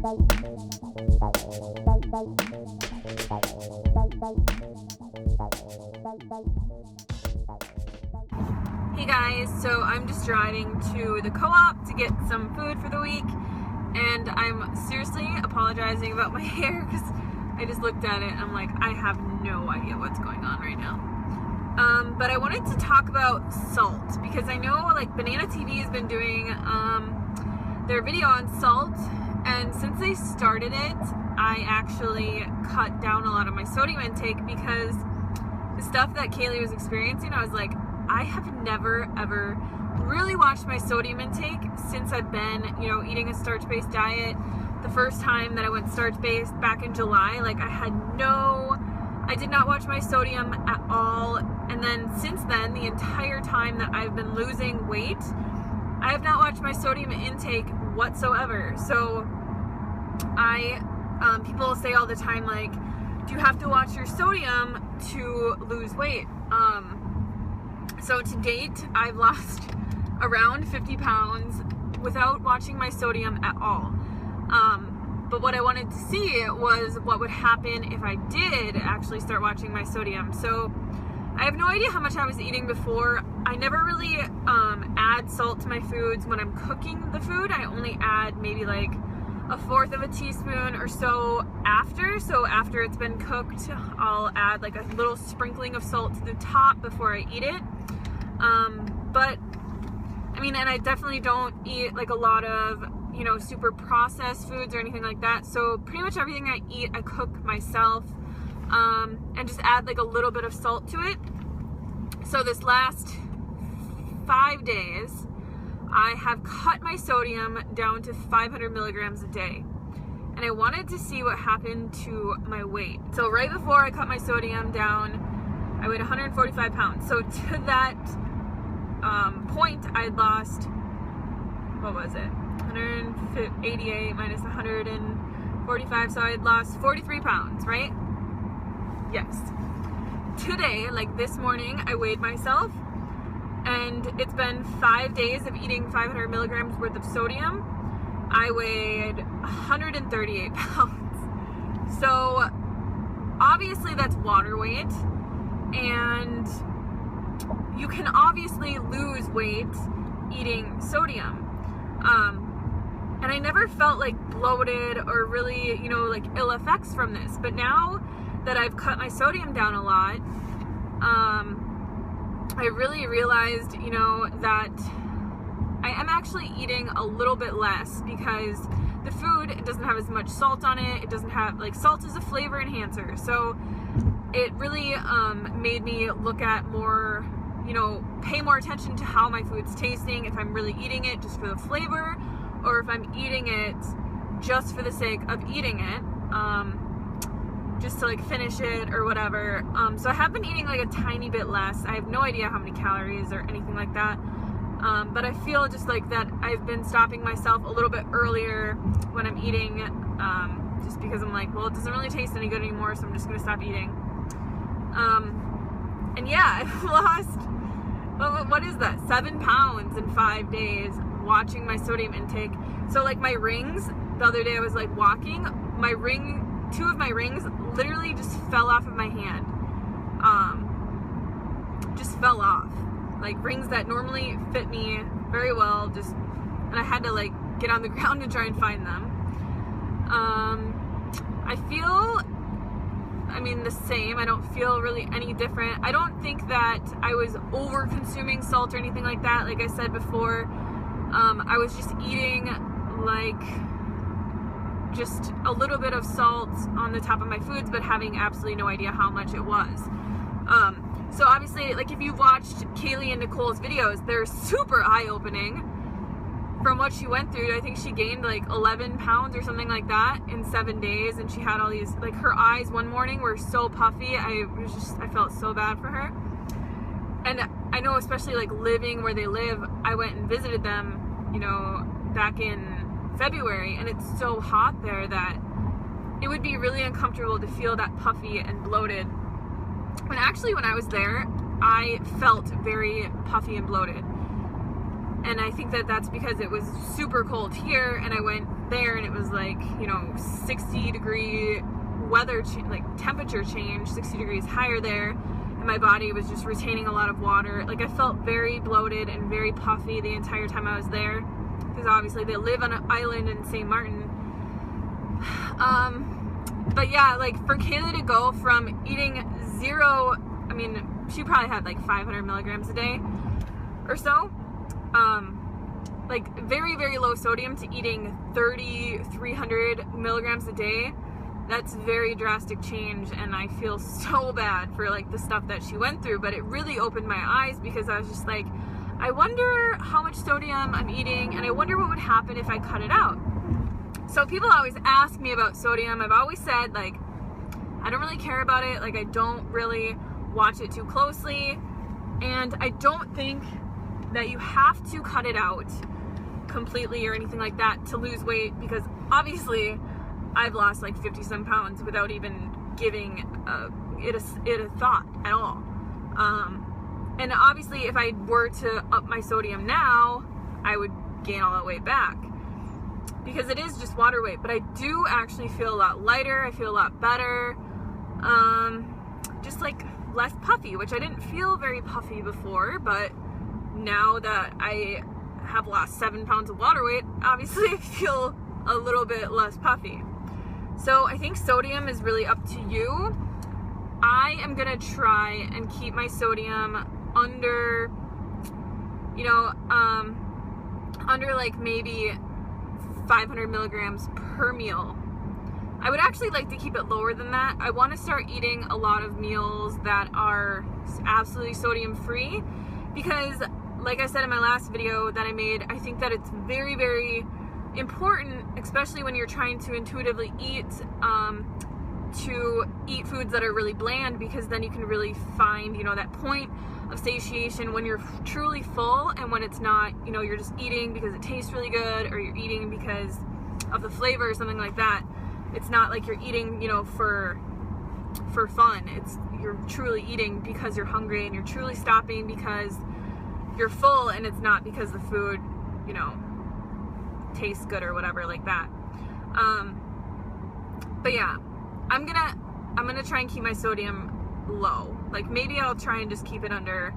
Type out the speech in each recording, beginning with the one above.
Hey guys, so I'm just driving to the co-op to get some food for the week, and I'm seriously apologizing about my hair because I just looked at it and I'm like, I have no idea what's going on right now. But I wanted to talk about salt because I know like Banana TV has been doing their video on salt, and since they started it, I actually cut down a lot of my sodium intake because the stuff that Kaylee was experiencing, I was like, I have never ever really watched my sodium intake since I've been, eating a starch-based diet. The first time that I went starch-based back in July, like I did not watch my sodium at all. And then since then, the entire time that I've been losing weight, I have not watched my sodium intake whatsoever. So people say all the time, like, do you have to watch your sodium to lose weight? So to date, I've lost around 50 pounds without watching my sodium at all. But what I wanted to see was what would happen if I did actually start watching my sodium. So I have no idea how much I was eating before. I never really add salt to my foods when I'm cooking the food. I only add maybe like 1/4 of a teaspoon or so after. So after it's been cooked, I'll add like a little sprinkling of salt to the top before I eat it. But I mean, and I definitely don't eat like a lot of, super processed foods or anything like that. So pretty much everything I eat, I cook myself, and just add like a little bit of salt to it. So this last 5 days, I have cut my sodium down to 500 milligrams a day. And I wanted to see what happened to my weight. So right before I cut my sodium down, I weighed 145 pounds. So to that point, I lost, what was it? 188 minus 145. So I had lost 43 pounds, right? Yes. Today, like this morning, I weighed myself, and it's been 5 days of eating 500 milligrams worth of sodium. I weighed 138 pounds. So obviously that's water weight, and you can obviously lose weight eating sodium. And I never felt like bloated or really, like ill effects from this. But now that I've cut my sodium down a lot, I really realized, that I am actually eating a little bit less because the food, it doesn't have as much salt on it. It doesn't have, like, salt is a flavor enhancer. So it really made me look at more, pay more attention to how my food's tasting, if I'm really eating it just for the flavor, or if I'm eating it just for the sake of eating it, just to like finish it or whatever. So I have been eating like a tiny bit less. I have no idea how many calories or anything like that. But I feel just like that I've been stopping myself a little bit earlier when I'm eating, just because I'm like, well, it doesn't really taste any good anymore, so I'm just gonna stop eating. And yeah, I've lost, what is that? 7 pounds in 5 days watching my sodium intake. So like my rings, the other day I was like walking, two of my rings literally just fell off of my hand. Just fell off. Like rings that normally fit me very well, and I had to like get on the ground and try and find them. I feel, the same. I don't feel really any different. I don't think that I was over consuming salt or anything like that. Like I said before, I was just eating like just a little bit of salt on the top of my foods, but having absolutely no idea how much it was. So obviously, like if you've watched Kaylee and Nicole's videos, they're super eye-opening from what she went through. I think she gained like 11 pounds or something like that in 7 days, and she had all these, like her eyes one morning were so puffy. I felt so bad for her. And I know, especially like living where they live, I went and visited them, back in February, and it's so hot there that it would be really uncomfortable to feel that puffy and bloated. And actually when I was there, I felt very puffy and bloated. And I think that that's because it was super cold here, and I went there and it was like, you know, 60-degree weather, like temperature change, 60 degrees higher there, and my body was just retaining a lot of water. Like I felt very bloated and very puffy the entire time I was there, because obviously they live on an island in St. Martin. But yeah, like for Kaylee to go from eating zero, I mean, she probably had like 500 milligrams a day or so, like very, very low sodium, to eating 300 milligrams a day. That's very drastic change, and I feel so bad for like the stuff that she went through, but it really opened my eyes, because I was just like, I wonder how much sodium I'm eating, and I wonder what would happen if I cut it out. So people always ask me about sodium. I've always said, like, I don't really care about it. Like, I don't really watch it too closely, and I don't think that you have to cut it out completely or anything like that to lose weight, because obviously I've lost like 50-some pounds without even giving it a thought at all. And obviously if I were to up my sodium now, I would gain all that weight back, because it is just water weight. But I do actually feel a lot lighter. I feel a lot better. Just like less puffy, which I didn't feel very puffy before, but now that I have lost 7 pounds of water weight, obviously I feel a little bit less puffy. So I think sodium is really up to you. I am gonna try and keep my sodium under, you know, under like maybe 500 milligrams per meal. I would actually like to keep it lower than that. I want to start eating a lot of meals that are absolutely sodium free, because like I said in my last video that I made, I think that it's very, very important, especially when you're trying to intuitively eat, to eat foods that are really bland, because then you can really find, you know, that point of satiation when you're truly full, and when it's not, you know, you're just eating because it tastes really good, or you're eating because of the flavor or something like that. It's not like you're eating, you know, for fun. You're truly eating because you're hungry, and you're truly stopping because you're full, and it's not because the food, you know, tastes good or whatever like that. But yeah, I'm gonna try and keep my sodium low. Like maybe I'll try and just keep it under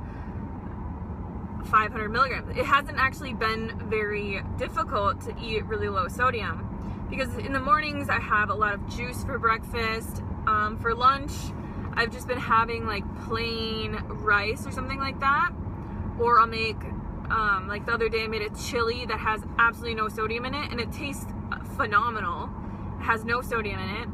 500 milligrams. It hasn't actually been very difficult to eat really low sodium, because in the mornings I have a lot of juice for breakfast. For lunch, I've just been having like plain rice or something like that, or I'll make like the other day I made a chili that has absolutely no sodium in it, and it tastes phenomenal. It has no sodium in it.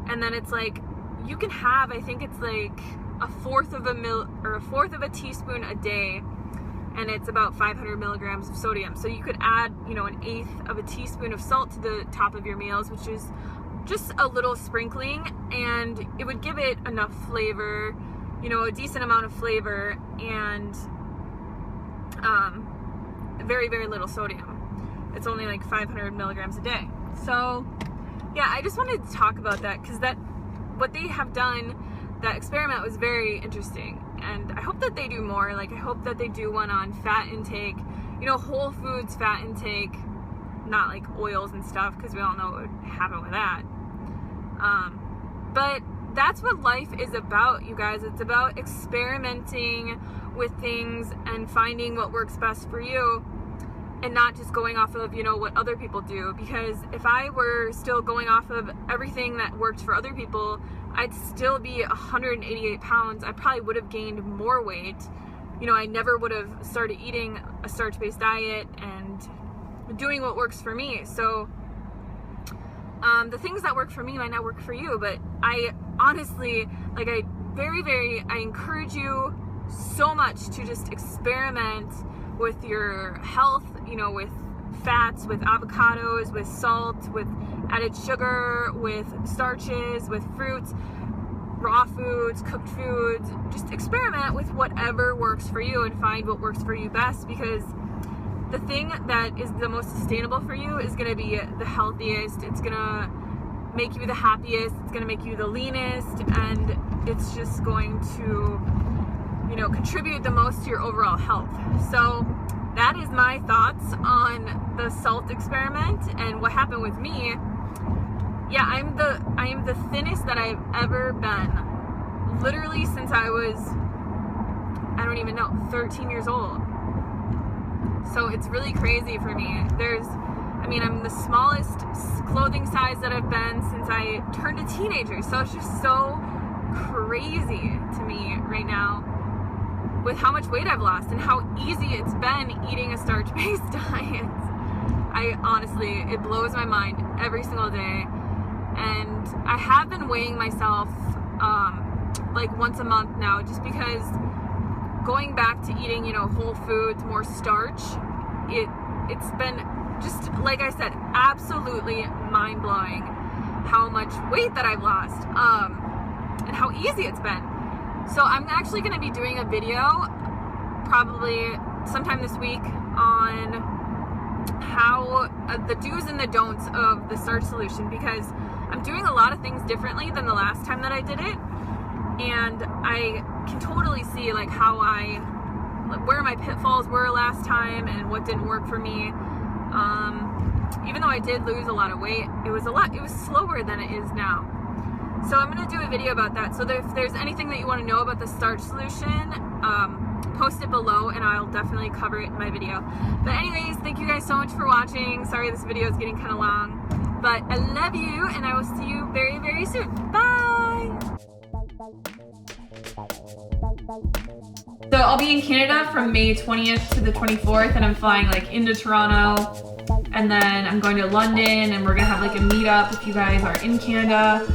And then it's like, you can have, I think it's like a fourth of a teaspoon a day, and it's about 500 milligrams of sodium. So you could add, you know, 1/8 of a teaspoon of salt to the top of your meals, which is just a little sprinkling, and it would give it enough flavor, you know, a decent amount of flavor, and very, very little sodium. It's only like 500 milligrams a day. So yeah, I just wanted to talk about that, because what they have done, that experiment was very interesting, and I hope that they do more. Like, I hope that they do one on fat intake, you know, whole foods fat intake, not like oils and stuff, because we all know what would happen with that. But that's what life is about, you guys. It's about experimenting with things and finding what works best for you, and not just going off of, you know, what other people do. Because if I were still going off of everything that worked for other people, I'd still be 188 pounds. I probably would have gained more weight. You know, I never would have started eating a starch-based diet and doing what works for me. So the things that work for me might not work for you, but I honestly, like, I encourage you so much to just experiment with your health, you know, with fats, with avocados, with salt, with added sugar, with starches, with fruits, raw foods, cooked foods. Just experiment with whatever works for you and find what works for you best, because the thing that is the most sustainable for you is going to be the healthiest. It's going to make you the happiest. It's going to make you the leanest, and it's just going to, you know, contribute the most to your overall health. So that is my thoughts on the salt experiment and what happened with me. Yeah, I am the thinnest that I've ever been. Literally since I was, I don't even know, 13 years old. So it's really crazy for me. I'm the smallest clothing size that I've been since I turned a teenager. So it's just so crazy to me right now with how much weight I've lost and how easy it's been eating a starch-based diet. It blows my mind every single day. And I have been weighing myself like once a month now, just because going back to eating, whole foods, more starch, it's been, just like I said, absolutely mind-blowing how much weight that I've lost, and how easy it's been. So I'm actually going to be doing a video probably sometime this week on how the do's and the don'ts of the starch solution, because I'm doing a lot of things differently than the last time that I did it, and I can totally see like where my pitfalls were last time and what didn't work for me. Even though I did lose a lot of weight, it was slower than it is now. So I'm going to do a video about that. So if there's anything that you want to know about the starch solution, post it below and I'll definitely cover it in my video. But anyways, thank you guys so much for watching. Sorry this video is getting kind of long, but I love you and I will see you very, very soon. Bye! So I'll be in Canada from May 20th to the 24th, and I'm flying like into Toronto, and then I'm going to London, and we're gonna have like a meetup if you guys are in Canada.